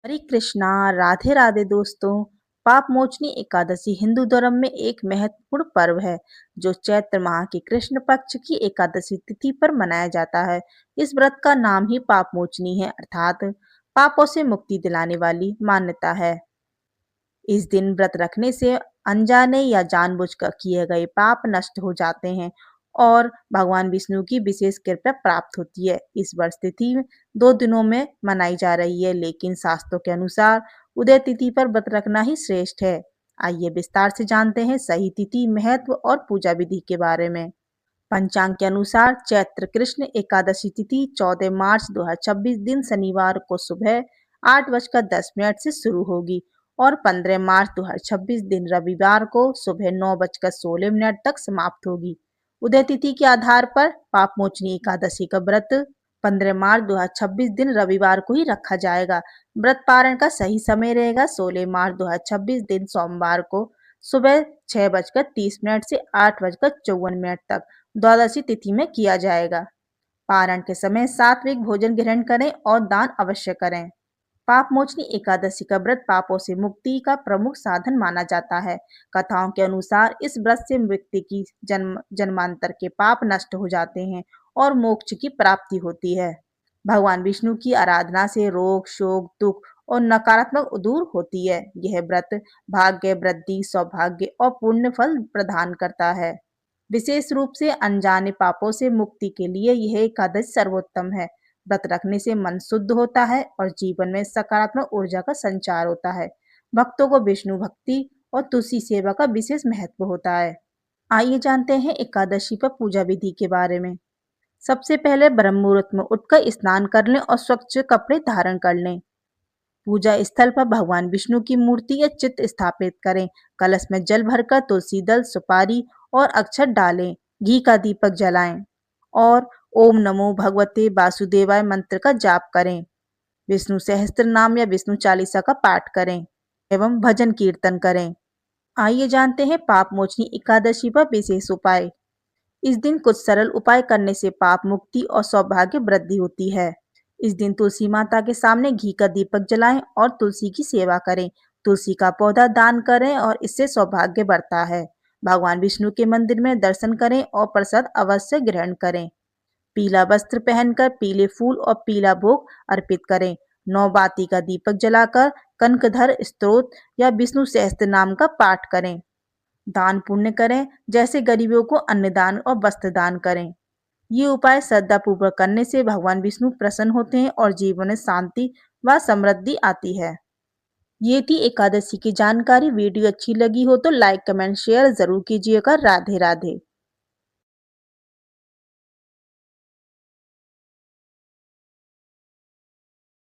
हरे कृष्णा। राधे राधे दोस्तों। पाप मोचनी एकादशी हिंदू धर्म में एक महत्वपूर्ण पर्व है जो चैत्र माह की कृष्ण पक्ष की एकादशी तिथि पर मनाया जाता है। इस व्रत का नाम ही पाप मोचनी है, अर्थात पापों से मुक्ति दिलाने वाली मान्यता है। इस दिन व्रत रखने से अनजाने या जानबूझकर किए गए पाप नष्ट हो जाते हैं और भगवान विष्णु की विशेष कृपा प्राप्त होती है। इस वर्ष तिथि 2 दिनों में मनाई जा रही है, लेकिन शास्त्रों के अनुसार उदय तिथि पर व्रत रखना ही श्रेष्ठ है। आइए विस्तार से जानते हैं सही तिथि, महत्व और पूजा विधि के बारे में। पंचांग के अनुसार चैत्र कृष्ण एकादशी तिथि 14 मार्च 2026 दिन शनिवार को सुबह 8:10 से शुरू होगी और 15 मार्च 2026 दिन रविवार को सुबह 9:16 तक समाप्त होगी। उदय तिथि के आधार पर पापमोचनी एकादशी का व्रत 15 मार्च 2026 दिन रविवार को ही रखा जाएगा। व्रत पारण का सही समय रहेगा 16 मार्च 2026 दिन सोमवार को सुबह 6:30 से 8:54 तक द्वादशी तिथि में किया जाएगा। पारण के समय सात्विक भोजन ग्रहण करें और दान अवश्य करें। पाप मोचनी एकादशी का व्रत पापों से मुक्ति का प्रमुख साधन माना जाता है। कथाओं के अनुसार इस व्रत से व्यक्ति की जन्मांतर के पाप नष्ट हो जाते हैं और मोक्ष की प्राप्ति होती है। भगवान विष्णु की आराधना से रोग, शोक, दुख और नकारात्मक दूर होती है। यह व्रत भाग्य वृद्धि, सौभाग्य और पुण्य फल प्रदान करता है। विशेष रूप से अनजाने पापों से मुक्ति के लिए यह एकादशी सर्वोत्तम है। व्रत रखने से मन शुद्ध होता है और जीवन में सकारात्मक ऊर्जा का संचार होता है। भक्तों को विष्णु भक्ति और तुलसी सेवा का विशेष महत्व होता है। आइए जानते हैं एकादशी पर पूजा विधि के बारे में। सबसे पहले ब्रह्म मुहूर्त में उठकर स्नान कर लें और स्वच्छ कपड़े धारण कर लें। पूजा स्थल पर भगवान विष्णु की मूर्ति या चित्र स्थापित करें। कलश में जल भरकर तुलसी दल, सुपारी और अक्षत डालें। घी का दीपक जलाएं और ओम नमो भगवते वासुदेवाय मंत्र का जाप करें। विष्णु सहस्त्र नाम या विष्णु चालीसा का पाठ करें एवं भजन कीर्तन करें। आइए जानते हैं पाप मोचनी एकादशी पर विशेष उपाय। इस दिन कुछ सरल उपाय करने से पाप मुक्ति और सौभाग्य वृद्धि होती है। इस दिन तुलसी माता के सामने घी का दीपक जलाएं और तुलसी की सेवा करें। तुलसी का पौधा दान करें और इससे सौभाग्य बढ़ता है। भगवान विष्णु के मंदिर में दर्शन करें और प्रसाद अवश्य ग्रहण करें। पीला वस्त्र पहनकर पीले फूल और पीला भोग अर्पित करें। 9 बाती का दीपक जलाकर कनकधर स्तोत्र या विष्णु सहस्त्र नाम का पाठ करें। दान पुण्य करें, जैसे गरीबों को अन्नदान और वस्त्र दान करें। ये उपाय श्रद्धा पूर्वक करने से भगवान विष्णु प्रसन्न होते हैं और जीवन में शांति व समृद्धि आती है। ये थी एकादशी की जानकारी। वीडियो अच्छी लगी हो तो लाइक, कमेंट, शेयर जरूर कीजिएगा। राधे राधे।